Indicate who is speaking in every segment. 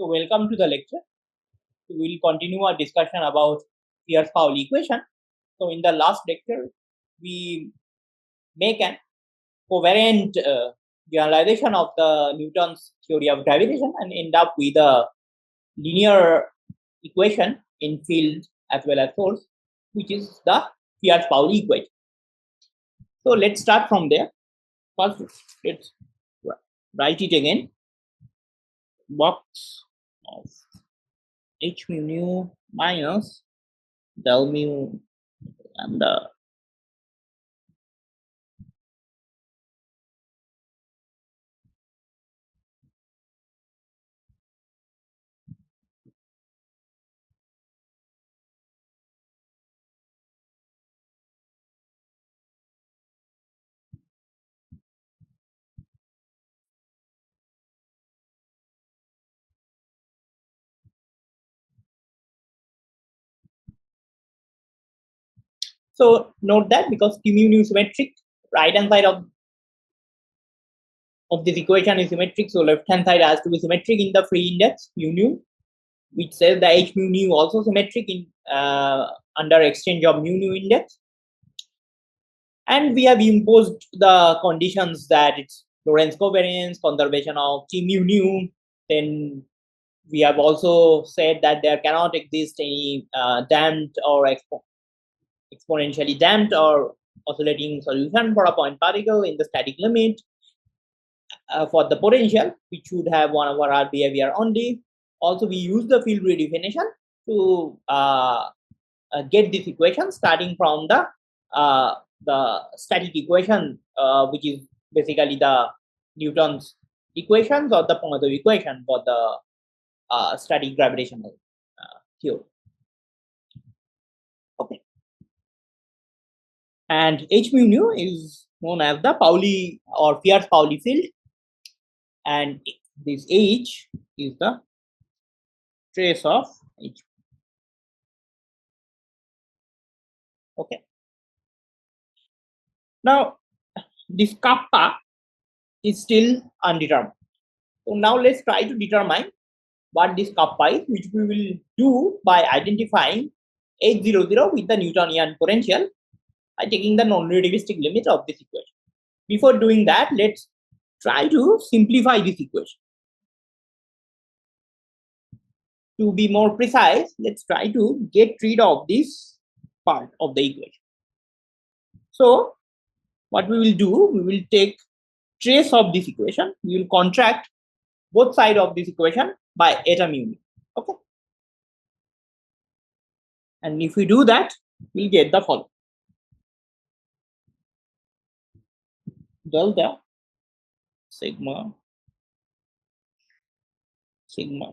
Speaker 1: So welcome to the lecture. So we will continue our discussion about Fierz-Pauli equation. So in the last lecture, we make an covariant generalization of the Newton's theory of gravitation and end up with a linear equation in field as well as force, which is the Fierz-Pauli equation. So let's start from there. First, let's write it again. Box of h mu nu minus del mu lambda So note that because T mu nu is symmetric, right hand side of this equation is symmetric, so left hand side has to be symmetric in the free index mu nu, which says the h mu nu also symmetric in under exchange of mu nu index. And we have imposed the conditions that it's Lorentz covariance, conservation of T mu nu. Then we have also said that there cannot exist any damped or exponentially damped or oscillating solution for a point particle in the static limit for the potential, which would have 1 over r behavior only. Also, we use the field redefinition to get this equation starting from the static equation, which is basically the Newton's equations or the Poincaré equation for the static gravitational theory. Okay. And h mu nu is known as the Pauli or Fierz-Pauli field, and this h is the trace of h. Okay. Now this kappa is still undetermined. So now let's try to determine what this kappa is, which we will do by identifying h00 with the Newtonian potential by taking the non-relativistic limit of this equation. Before doing that, let's try to simplify this equation. To be more precise, let's try to get rid of this part of the equation. So what we will do, we will take trace of this equation. We will contract both sides of this equation by eta mu nu. Okay. And if we do that, we'll get the following. Delta sigma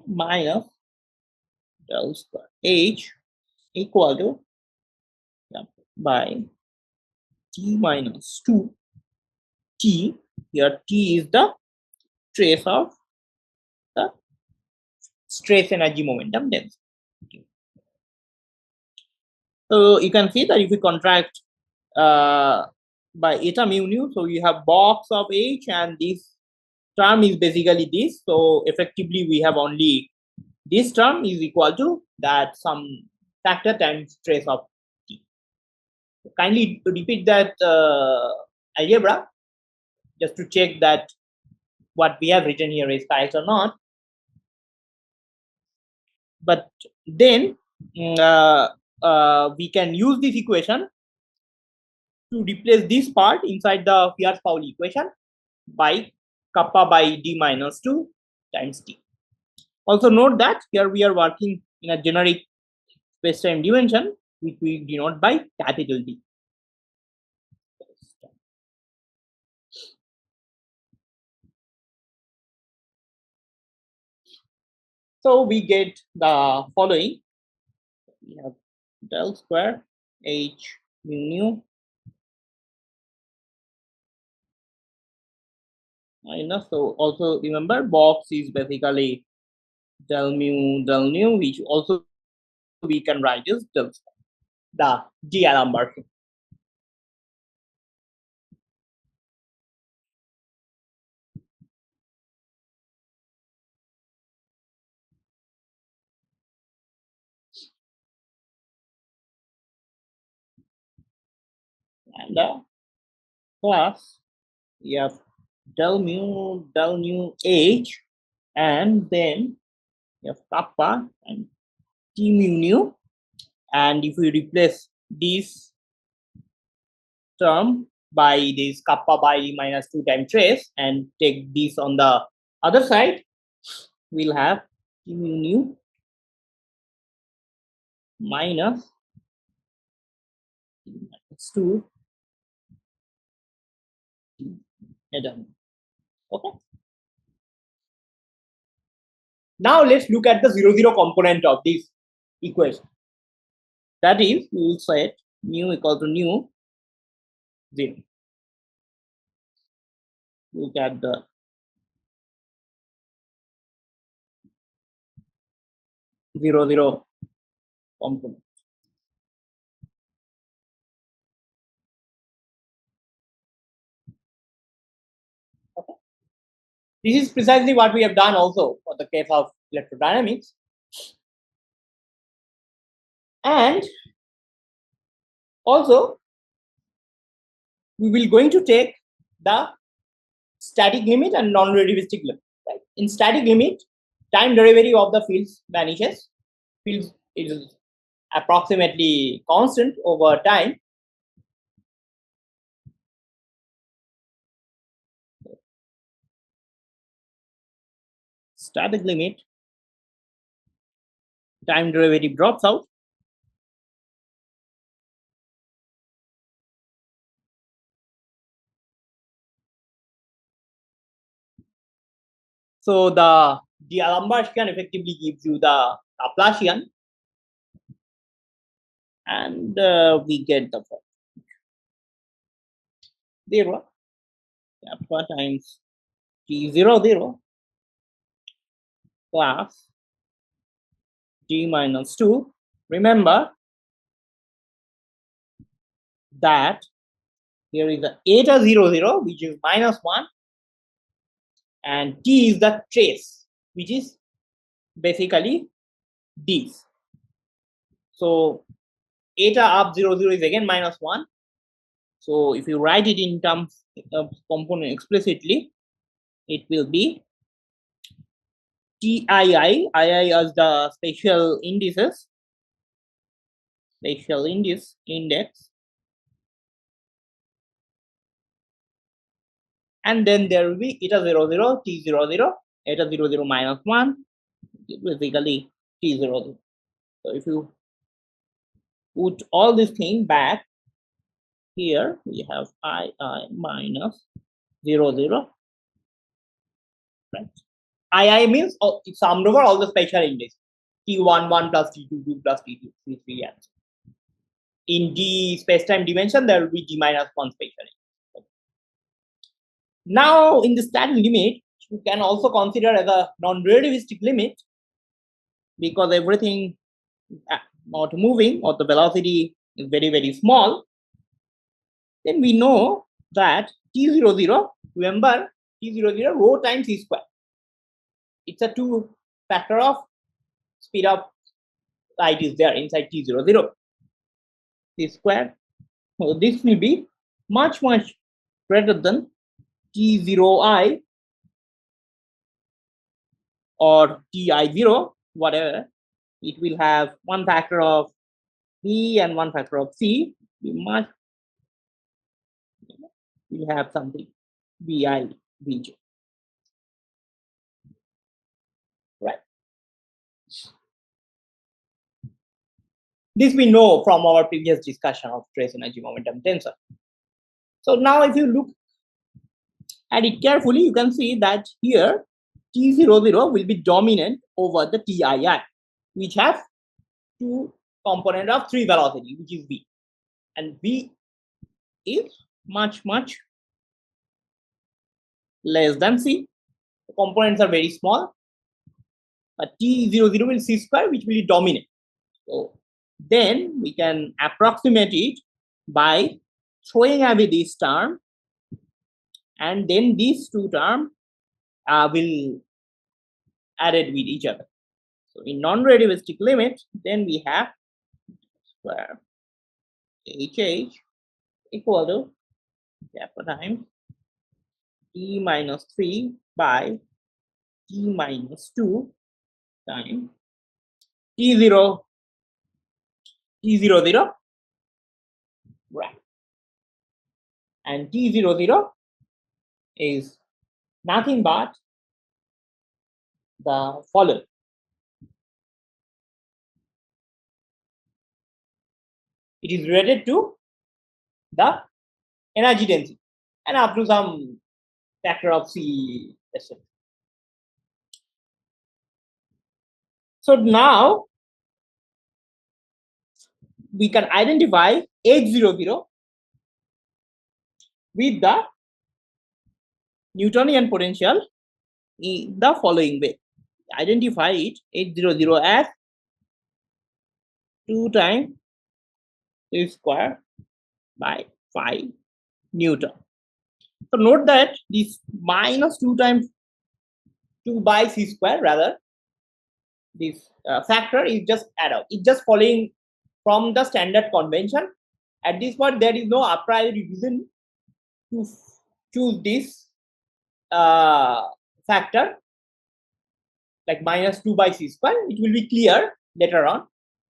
Speaker 1: minus del square h equal to by t minus 2 t. Here t is the trace of the stress energy momentum density. So you can see that if we contract by eta mu nu, so you have box of h, and this term is basically this. So effectively we have only this term is equal to that some factor times trace of t. So kindly repeat that algebra just to check that what we have written here is correct or not. But then we can use this equation to replace this part inside the Fierz-Pauli equation by kappa by d minus 2 times t. Also note that here we are working in a generic space-time dimension, which we denote by capital D. So we get the following. We have del square h mu nu minus. So also remember, box is basically del mu del nu, which also we can write as del square, the D'Alembert. and plus we have del mu h, and then we have kappa and t mu nu. And if we replace this term by this kappa by minus 2 times trace and take this on the other side, we'll have t mu nu minus 2 Adam. Okay. Now let's look at the 0, 0 component of this equation. That is, we will set mu equal to nu 0. Look at the zero zero component. Okay. This is precisely what we have done also for the case of electrodynamics. And also, we will going to take the static limit and non-relativistic limit. Right? In static limit, time derivative of the fields vanishes. Fields is approximately constant over time. Static limit, time derivative drops out. So the D'Alembertian effectively gives you the Laplacian, and we get the 0 kappa times t0 0 plus t minus 2. Remember that here is the eta 0 0, which is minus 1, and t is the trace, which is basically this. So eta of 0 0 is again minus 1. So if you write it in terms of component explicitly, it will be TII, II as the spatial indices, spatial index, and then there will be eta 0 0, t 0 0, eta 0 0 minus 1, basically t 0 0. So if you put all this thing back here, we have I minus 0 0. Right? II means it summed over all the spatial indices. T1 1 plus T2 2 plus T2 3 3, and so in D space-time dimension, there will be D minus 1 spatial index. Now, in the static limit, you can also consider as a non-relativistic limit, because everything is not moving or the velocity is very, very small. Then we know that T0 0, remember T0 0 rho times c square. It's a 2 factor of speed of light is there inside T0 0. C square. So this will be much, much greater than T0I or Ti0, whatever. It will have one factor of B and one factor of C. We will have something Bi, Bj. Right. This we know from our previous discussion of trace energy momentum tensor. So now if you look at it carefully, you can see that here T0 0 will be dominant over the Tii, which have two component of 3 velocity, which is V, and V is much, much less than C. The components are very small, but T0 0 will C square, which will be dominant. So then we can approximate it by throwing away this term, and then these two terms will added with each other. So in non-relativistic limit, then we have square HH equal to kappa times t minus 3 by t minus 2 times t0 t00, right? And t00 is nothing but the following. It is related to the energy density and up to some factor of C, etc. So now we can identify H00 with the Newtonian potential in the following way. Identify it H00 as 2 times C square by 5 Newton. So note that this minus 2 times 2 by C square, rather this factor is just add up. It's just following from the standard convention. At this point, there is no a priori reason to choose this factor like minus 2 by C square. It will be clear later on.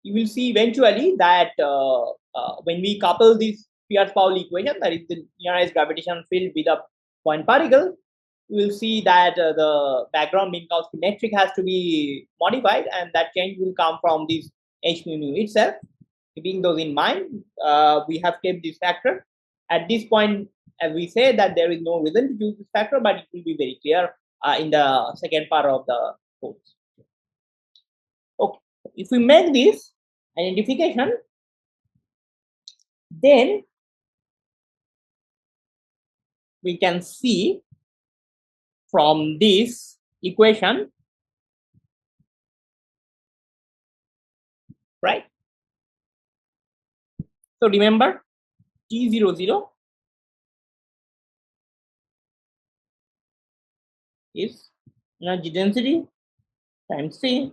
Speaker 1: You will see eventually that when we couple this Fierz-Pauli equation, that is the nearest gravitational field with a point particle, you will see that the background Minkowski metric has to be modified, and that change will come from this h mu nu itself. Keeping those in mind, we have kept this factor. At this point, as we say that there is no reason to use this factor, but it will be very clear in the second part of the course. Okay, if we make this identification, then we can see from this equation, right? So remember T00 is energy density times C,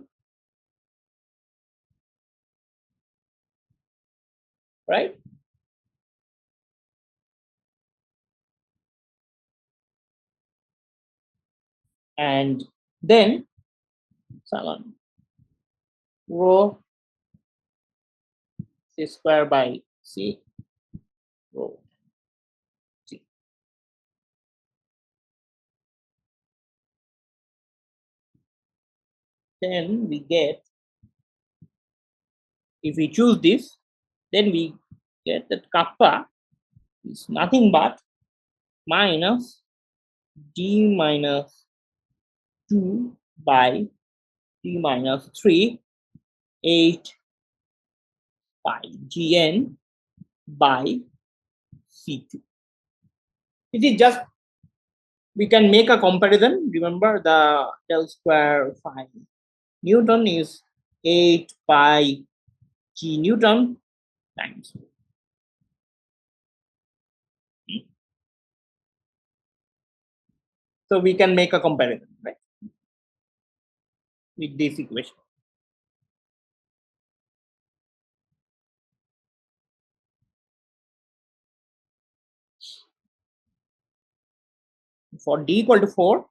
Speaker 1: right? And then salon rho C square by C rho C. Then we get, if we choose this, then we get that kappa is nothing but minus d minus 2 by d minus 3 8 by gn by c2. It is just, we can make a comparison. Remember the del square 5 Newton is 8 by g Newton times. So we can make a comparison, right, with this equation. For d equal to 4,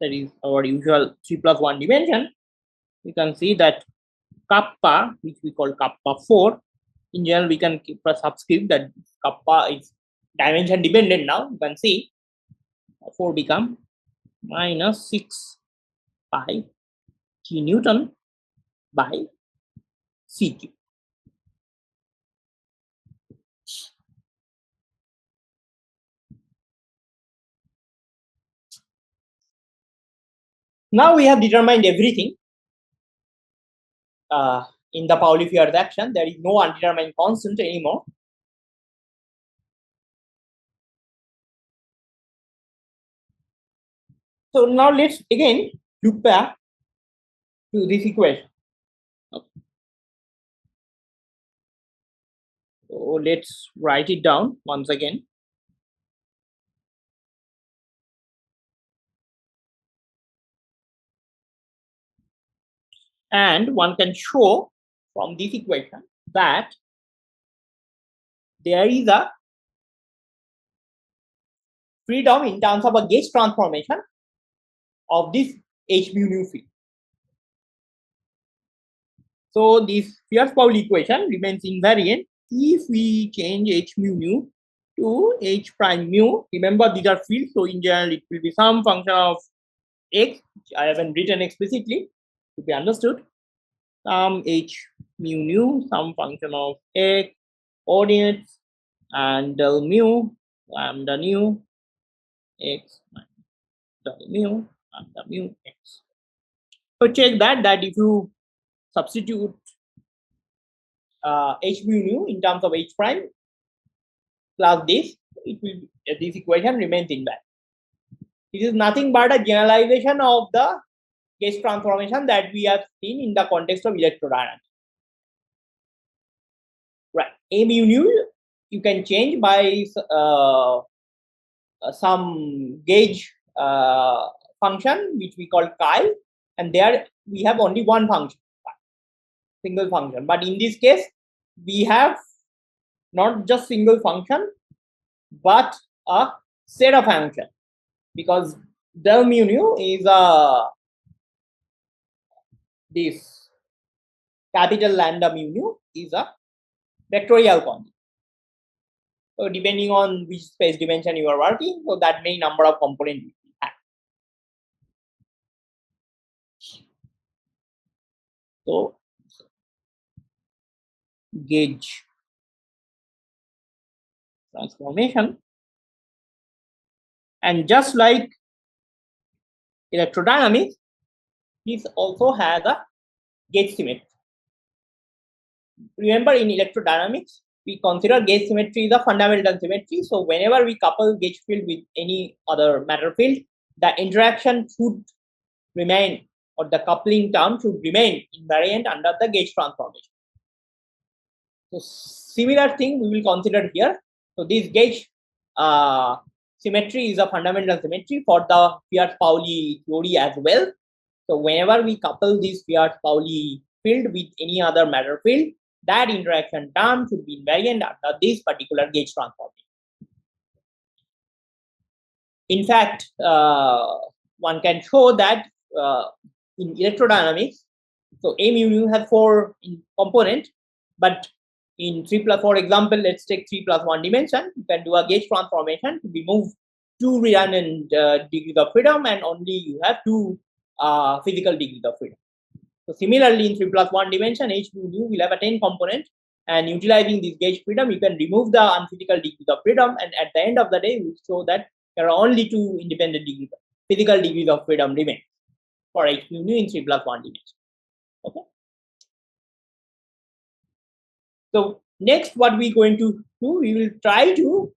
Speaker 1: that is our usual 3 plus 1 dimension, we can see that kappa, which we call kappa 4, in general we can keep a subscript that kappa is dimension dependent. Now you can see 4 become minus 6 by g Newton by c3. Now we have determined everything. In the Pauli-Fierz action, there is no undetermined constant anymore. So now let's again look back to this equation. Okay. So let's write it down once again. And one can show from this equation that there is a freedom in terms of a gauge transformation of this H mu nu field. So this Fierz-Pauli equation remains invariant if we change H mu nu to H prime mu. Remember, these are fields, so in general it will be some function of x, which I haven't written explicitly to be understood. Some H mu nu, some function of x, coordinates, and del mu, lambda nu, x, del mu, lambda mu, x. So check that if you substitute H mu nu in terms of H prime plus this, it will this equation remains invalid. This is nothing but a generalization of the gauge transformation that we have seen in the context of electrodynamics. Right, A mu nu you can change by some gauge function which we call chi, and there we have only one function, single function. But in this case, we have not just single function, but a set of functions, because del mu nu is this capital lambda mu nu is a vectorial quantity. So depending on which space dimension you are working, so that many number of components we have. So gauge transformation, and just like electrodynamics, this also has a gauge symmetry. Remember, in electrodynamics, we consider gauge symmetry is a fundamental symmetry. So whenever we couple gauge field with any other matter field, the interaction should remain, or the coupling term should remain invariant under the gauge transformation. So similar thing we will consider here. So this gauge symmetry is a fundamental symmetry for the Fierz-Pauli theory as well. So whenever we couple this Fierz-Pauli field with any other matter field, that interaction term should be invariant under this particular gauge transformation. In fact, one can show that in electrodynamics, so A mu nu has 4 components, but in 3 plus, for example, let's take 3 plus 1 dimension, you can do a gauge transformation to remove 2 redundant degrees of freedom, and only you have 2 physical degrees of freedom. So similarly, in 3 plus 1 dimension, H mu nu will have a 10 component, and utilizing this gauge freedom, you can remove the unphysical degrees of freedom, and at the end of the day, we show that there are only 2 independent degrees, physical degrees of freedom remain for H mu nu in 3 plus 1 dimension. Okay. So next, what we're going to do, we will try to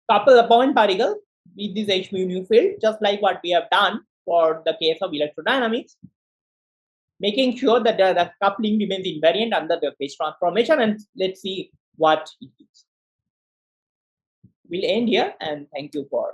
Speaker 1: couple a point particle with this H mu nu field, just like what we have done for the case of electrodynamics, making sure that the coupling remains invariant under the phase transformation, and let's see what it is. We'll end here, and thank you for